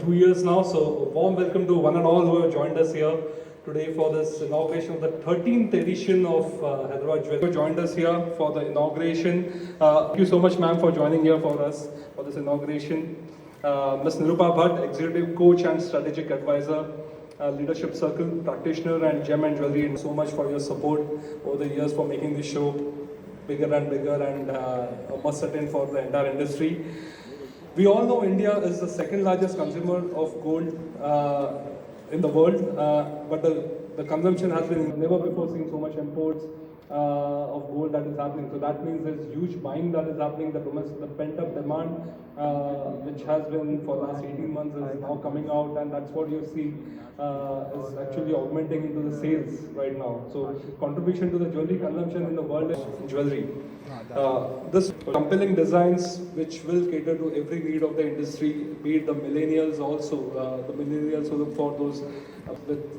2 years now. So, a warm welcome to one and all who have joined us here today for this inauguration of the 13th edition of Hyderabad Jewelry. Joined us here for the inauguration. Thank you so much, ma'am, for joining here for us for this inauguration. Ms. Nirupa Bhatt, Executive Coach and Strategic Advisor, Leadership Circle Practitioner, and Gem and Jewelry. And so much for your support over the years for making this show bigger and a must attend for the entire industry. We all know India is the second largest consumer of gold in the world, but the consumption has been never before seen so much imports of gold that is happening. So that means there's huge buying that is happening. The pent-up demand, which has been for the last 18 months, is now coming out, and that's what you see is actually augmenting into the sales right now. So contribution to the jewelry consumption in the world is jewelry. This compelling designs which will cater to every need of the industry, be it the millennials also, the millennials who look for those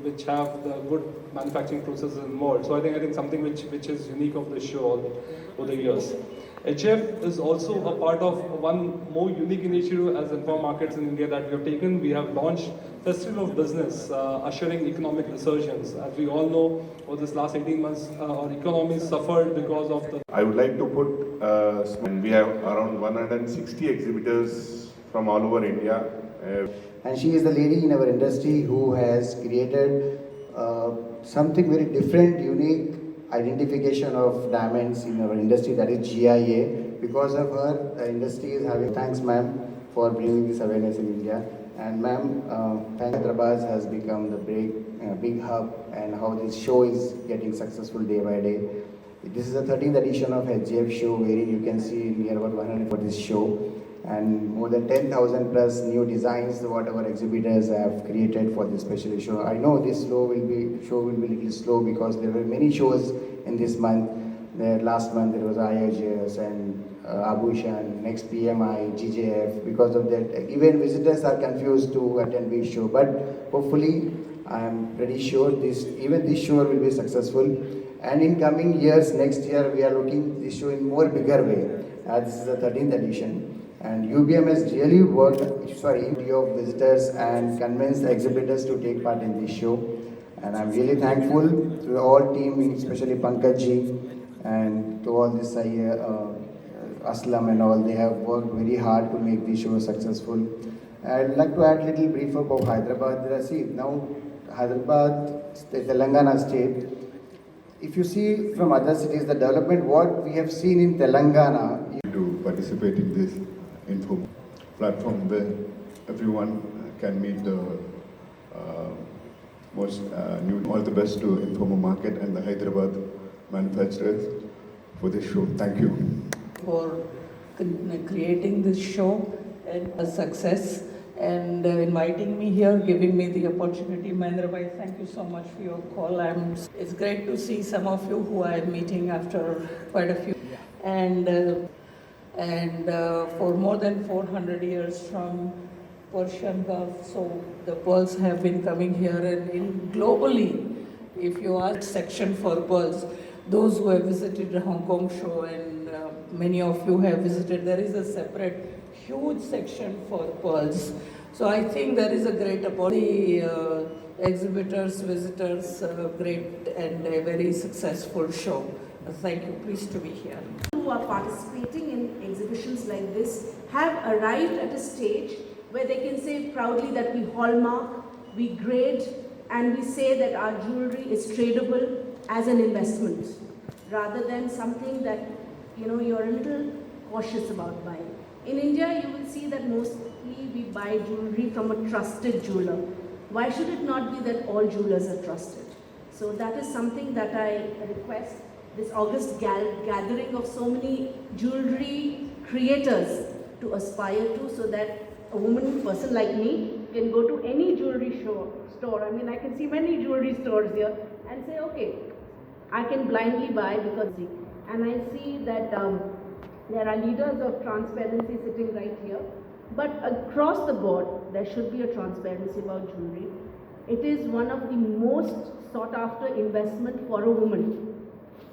which have the good manufacturing processes involved. So I think something which is unique of this show over the years. HF is also a part of one more unique initiative as Inform Markets in India that we have taken. We have launched Festival of Business, ushering economic resurgence. As we all know, over this last 18 months, our economy suffered because of the... I would like to put, we have around 160 exhibitors from all over India. And she is the lady in our industry who has created something very different, unique identification of diamonds in our industry, that is GIA. Because of her, the industry is having... Thanks, ma'am, for bringing this awareness in India. And ma'am, Hyderabad has become the big hub, and how this show is getting successful day by day. This is the 13th edition of HGF show, wherein you can see near about 100 for this show, and more than 10,000 plus new designs what our exhibitors have created for this special show. I know this show will be a little slow because there were many shows in this month. Last month there was IIJS and Abhushan, next PMI, GJF. Because of that, even visitors are confused to attend this show. But hopefully, I am pretty sure this show will be successful. And in coming years, next year, we are looking this show in more bigger way. This is the 13th edition. And UBM has really worked, of visitors and convinced the exhibitors to take part in this show. And I'm really thankful to the all team, especially Pankaj ji, and to all this Aslam and all. They have worked very hard to make this show successful. I'd like to add a little brief about Hyderabad. See, now Hyderabad, Telangana state, if you see from other cities, the development, what we have seen in Telangana. To participate in this info platform where everyone can meet the most new. All the best to Informa Market and the Hyderabad manufacturers for this show. Thank you. For creating this show and a success, and inviting me here, giving me the opportunity. Mahendra Bhai, thank you so much for your call. It's great to see some of you who I am meeting after quite a few. And for more than 400 years from Persian Gulf, so the pearls have been coming here, and globally, if you ask section for pearls, those who have visited the Hong Kong show, and many of you have visited, there is a separate huge section for pearls. So I think there is a great opportunity. Exhibitors, visitors, great and a very successful show. Thank you. Pleased to be here. Who are participating in exhibitions like this have arrived at a stage where they can say proudly that we hallmark, we grade, and we say that our jewelry is tradable as an investment, rather than something that you're a little cautious about buying. In India, you will see that mostly we buy jewelry from a trusted jeweler. Why should it not be that all jewelers are trusted? So that is something that I request this August gathering of so many jewelry creators to aspire to, so that a person like me can go to any jewelry store. I mean, I can see many jewelry stores here and say, okay, I can blindly buy because, and I see that there are leaders of transparency sitting right here. But across the board, there should be a transparency about jewelry. It is one of the most sought after investment for a woman.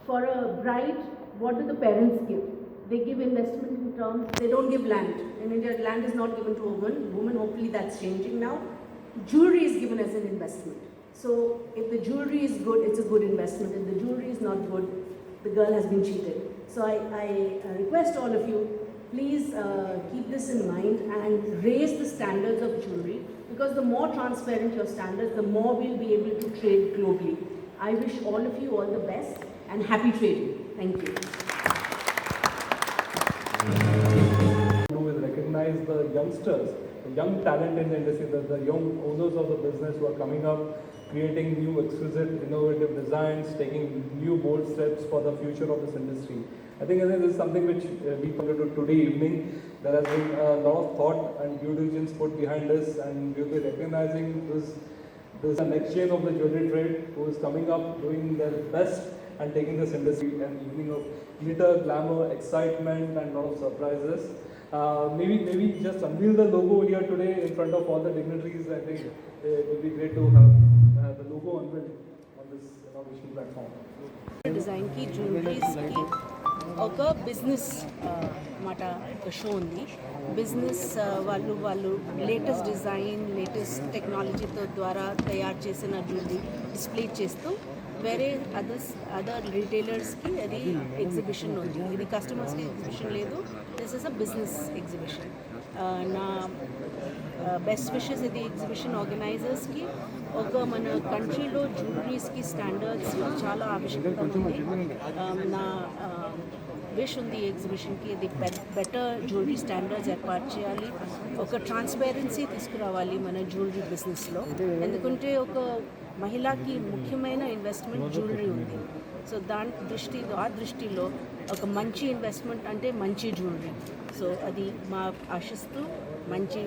For a bride, what do the parents give? They give investment in terms, they don't give land. In India, land is not given to a woman. Women, hopefully that's changing now. Jewelry is given as an investment. So if the jewelry is good, it's a good investment. If the jewelry is not good, the girl has been cheated. So I request all of you, please keep this in mind and raise the standards of jewelry, because the more transparent your standards, the more we'll be able to trade globally. I wish all of you all the best and happy trading. Thank you. Do is recognize the youngsters, the young talent in the industry, the young owners of the business who are coming up, creating new exquisite, innovative designs, taking new bold steps for the future of this industry. I think this is something which we pointed to today evening. There has been a lot of thought and due diligence put behind this, and we'll be recognizing this the next gen of the jewelry trade who is coming up, doing their best and taking this industry an evening of glitter, glamour, excitement, and lot of surprises. Maybe just unveil the logo here today in front of all the dignitaries. I think it will be great to have the logo unveiled on this innovation platform. Design కి jewelleries కి ఒక business మాట ఒక show ఉంది. Business వాళ్ళు latest design, latest టెక్నాలజీతో ద్వారా తయారు చేసిన జ్యువెలరీ డిస్ప్లే చేస్తూ వేరే అదర్ రిటైలర్స్కి అది ఎగ్జిబిషన్ ఉంది. ఇది కస్టమర్స్కి ఎగ్జిబిషన్ లేదు, this is a business exhibition. నా బెస్ట్ విషెస్ ఇది ఎగ్జిబిషన్ ఆర్గనైజర్స్కి. ఒక మన కంట్రీలో జ్యువెలరీస్కి స్టాండర్డ్స్ చాలా ఆవశ్యకత ఉంది. నా విష్ ఉంది ఎగ్జిబిషన్కి, ఇది బెటర్ జ్యువెలరీ స్టాండర్డ్స్ ఏర్పాటు చేయాలి. ఒక ట్రాన్స్పరెన్సీ తీసుకురావాలి మన జ్యువెలరీ బిజినెస్లో. ఎందుకంటే ఒక మహిళకి ముఖ్యమైన ఇన్వెస్ట్మెంట్ జ్యువెలరీ ఉంది. సో ఆ దృష్టిలో ఒక మంచి ఇన్వెస్ట్మెంట్ అంటే మంచి జ్యువెలరీ. సో అది మా ఆశిస్తూ మంచి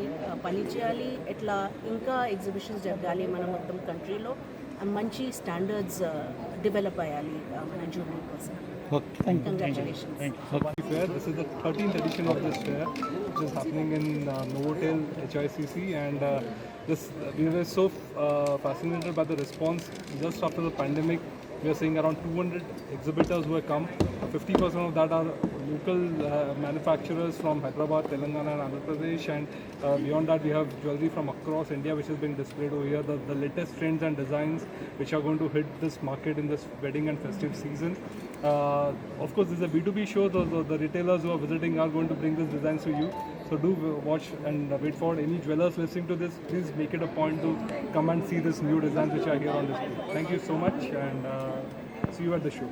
పని చేయాలి. ఎట్లా ఇంకా ఎగ్జిబిషన్స్ జరగాలి మన మొత్తం కంట్రీలో, మంచి స్టాండర్డ్స్ డెవలప్ అయ్యాలి మన జ్యువెలరీ కోసం. Congratulations. Fair. This is the 13th edition of this fair, which is happening in Novotel HICC, and we were so fascinated by the response just after the pandemic. We are seeing around 200 exhibitors who have come. 50% of that are local manufacturers from Hyderabad, Telangana and Andhra Pradesh, and beyond that we have jewelry from across India which is being displayed over here, the latest trends and designs which are going to hit this market in this wedding and festive season. Of course, this is a B2B show, the retailers who are visiting are going to bring these designs to you. So do watch and wait for any jewelers listening to this. Please make it a point to come and see this new designs which are here on display. Thank you so much, and see you at the show.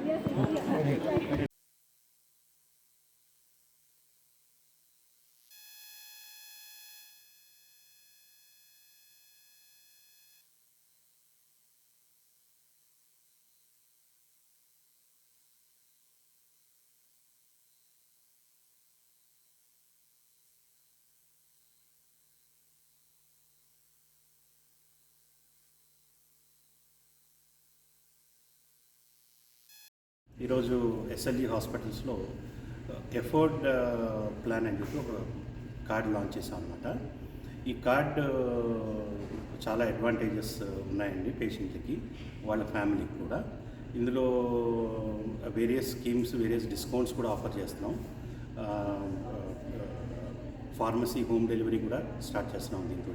ఈరోజు SLE హాస్పిటల్స్లో afford plan అని చెప్పి ఒక card launch చేసాం అనమాట. ఈ card చాలా advantages ఉన్నాయండి పేషెంట్లకి, వాళ్ళ ఫ్యామిలీకి కూడా. ఇందులో వేరియస్ స్కీమ్స్, వేరియస్ డిస్కౌంట్స్ కూడా ఆఫర్ చేస్తున్నాం. ఫార్మసీ హోమ్ డెలివరీ కూడా స్టార్ట్ చేస్తున్నాం దీంతో.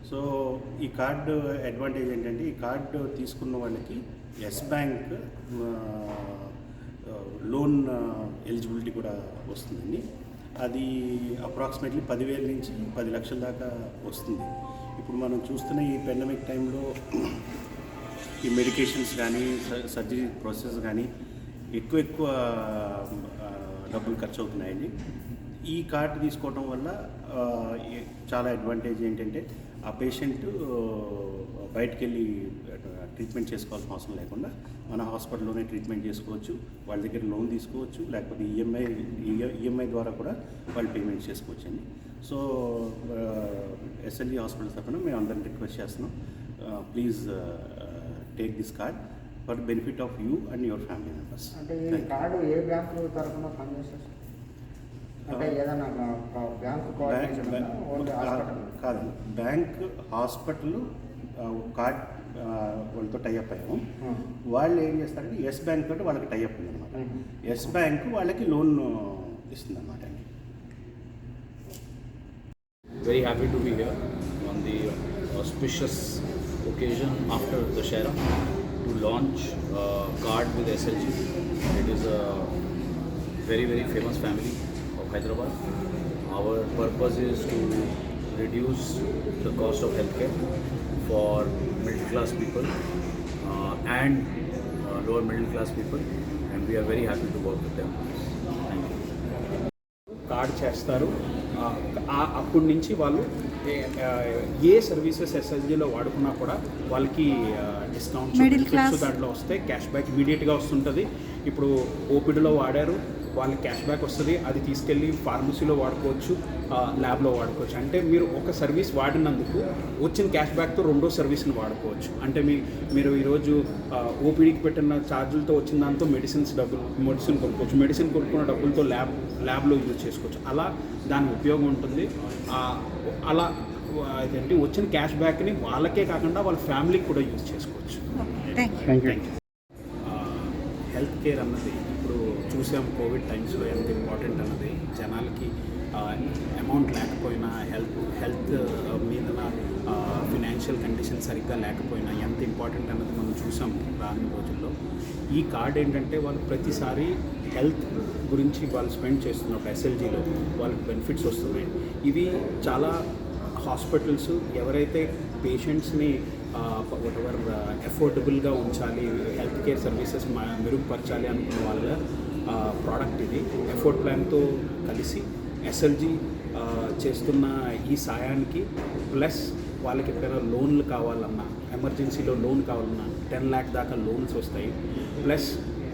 సో ఈ కార్డు అడ్వాంటేజ్ ఏంటంటే, ఈ కార్డు తీసుకున్న వాళ్ళకి ఎస్ బ్యాంక్ లోన్ ఎలిజిబిలిటీ కూడా వస్తుందండి. అది అప్రాక్సిమేట్లీ 10,000 నుంచి 10 లక్షల దాకా వస్తుంది. ఇప్పుడు మనం చూస్తున్న ఈ పాండమిక్ టైంలో ఈ మెడికేషన్స్ కానీ, సర్జరీ ప్రాసెస్ కానీ ఎక్కువ డబ్బులు ఖర్చు అవుతున్నాయండి. ఈ కార్డు తీసుకోవడం వల్ల చాలా అడ్వాంటేజ్ ఏంటంటే, ఆ పేషెంట్ బయటికి వెళ్ళి ట్రీట్మెంట్ చేసుకోవాల్సిన అవసరం లేకుండా మన హాస్పిటల్లోనే ట్రీట్మెంట్ చేసుకోవచ్చు. వాళ్ళ దగ్గర లోన్ తీసుకోవచ్చు, లేకపోతే ఈఎంఐ ద్వారా కూడా వాళ్ళు పేమెంట్ చేసుకోవచ్చు అండి. సో ఎస్ఎల్ఈ హాస్పిటల్ తరఫున మేము అందరిని రిక్వెస్ట్ చేస్తున్నాం, please take this card for benefit of you and your family members. అంటే ఈ కార్డు ఏ బ్యాంకు తరఫున పనిచేస్తారు? అంటే ఏదైనా బ్యాంకు కాదండి, బ్యాంక్ హాస్పిటల్ కార్డ్ వాళ్ళతో టైఅప్ అయ్యాము. వాళ్ళు ఏం చేస్తారంటే ఎస్ బ్యాంక్ తోటి వాళ్ళకి టైఅప్ ఉంది అనమాట. ఎస్ బ్యాంక్ వాళ్ళకి లోన్ ఇస్తుంది అన్నమాట అండి. Very happy to be here on the auspicious occasion after Dussehra to launch a card with SLG. It is a very, very famous family of Hyderabad. Our purpose is to reduce the cost of healthcare for middle class people and lower middle class people, and we are very happy to work with them. Thank you. Card చేస్తారు. అప్పటి నుంచి వాళ్ళు ఏ services ఎస్ఎల్జీలో వాడుకున్నా కూడా వాళ్ళకి discounts benefits దాంట్లో వస్తే cash back ఇమీడియట్గా వస్తుంటుంది. ఇప్పుడు ఓపీడీలో వాడారు, వాళ్ళకి క్యాష్ బ్యాక్ వస్తుంది. అది తీసుకెళ్ళి ఫార్మసీలో వాడుకోవచ్చు, ల్యాబ్లో వాడుకోవచ్చు. అంటే మీరు ఒక సర్వీస్ వాడినందుకు వచ్చిన క్యాష్ బ్యాక్తో రెండో సర్వీస్ని వాడుకోవచ్చు. అంటే మీరు ఈరోజు ఓపీడీకి పెట్టిన ఛార్జీలతో వచ్చిన దాంతో మెడిసిన్ కొనుక్కోవచ్చు, మెడిసిన్ కొనుక్కున్న డబ్బులతో ల్యాబ్లో యూజ్ చేసుకోవచ్చు. అలా దాని ఉపయోగం ఉంటుంది. అలా అదేంటి వచ్చిన క్యాష్ బ్యాక్ని వాళ్ళకే కాకుండా వాళ్ళ ఫ్యామిలీకి కూడా యూజ్ చేసుకోవచ్చు. Thank you. హెల్త్ కేర్ అన్నది ఇప్పుడు చూసాం కోవిడ్ టైమ్స్లో ఎంత ఇంపార్టెంట్ అన్నది. జనాలకి అమౌంట్ లేకపోయినా హెల్త్ మీద ఫినాన్షియల్ కండిషన్ సరిగ్గా లేకపోయినా ఎంత ఇంపార్టెంట్ అన్నది మనం చూసాం రానున్న రోజుల్లో. ఈ కార్డ్ ఏంటంటే వాళ్ళు ప్రతిసారి హెల్త్ గురించి వాళ్ళు స్పెండ్ చేస్తున్నప్పుడు ఎస్ఎల్జీలో వాళ్ళకి బెనిఫిట్స్ వస్తున్నాయి. ఇవి చాలా హాస్పిటల్స్ ఎవరైతే పేషెంట్స్ని వాటెవర్ అఫోర్డబుల్గా ఉంచాలి, హెల్త్ కేర్ సర్వీసెస్ మెరుగుపరచాలి అనుకున్న వాళ్ళ ప్రోడక్ట్ ఇది. ఎఫోర్డ్ ప్లాన్తో కలిసి ఎస్ఎల్జీ చేస్తున్న ఈ సాయానికి ప్లస్ వాళ్ళకి ఎప్పుడైనా లోన్లు కావాలన్నా, ఎమర్జెన్సీలో లోన్ కావాలన్నా 10 lakh దాకా లోన్స్ వస్తాయి. ప్లస్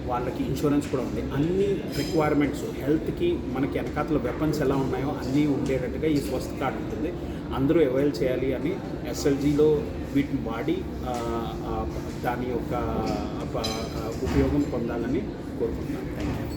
వాళ్ళకి ఇన్సూరెన్స్ కూడా ఉంది. అన్ని రిక్వైర్మెంట్స్ హెల్త్కి మనకి వెనకాతల వెపన్స్ ఎలా ఉన్నాయో అన్నీ ఉండేటట్టుగా ఈ స్వస్థ కార్డ్ ఉంటుంది. అందరూ అవైల్ చేయాలి అని ఎస్ఎల్జీలో వీటిని వాడి దాని యొక్క ఉపయోగం పొందాలని కోరుకుంటున్నాను. Thank you.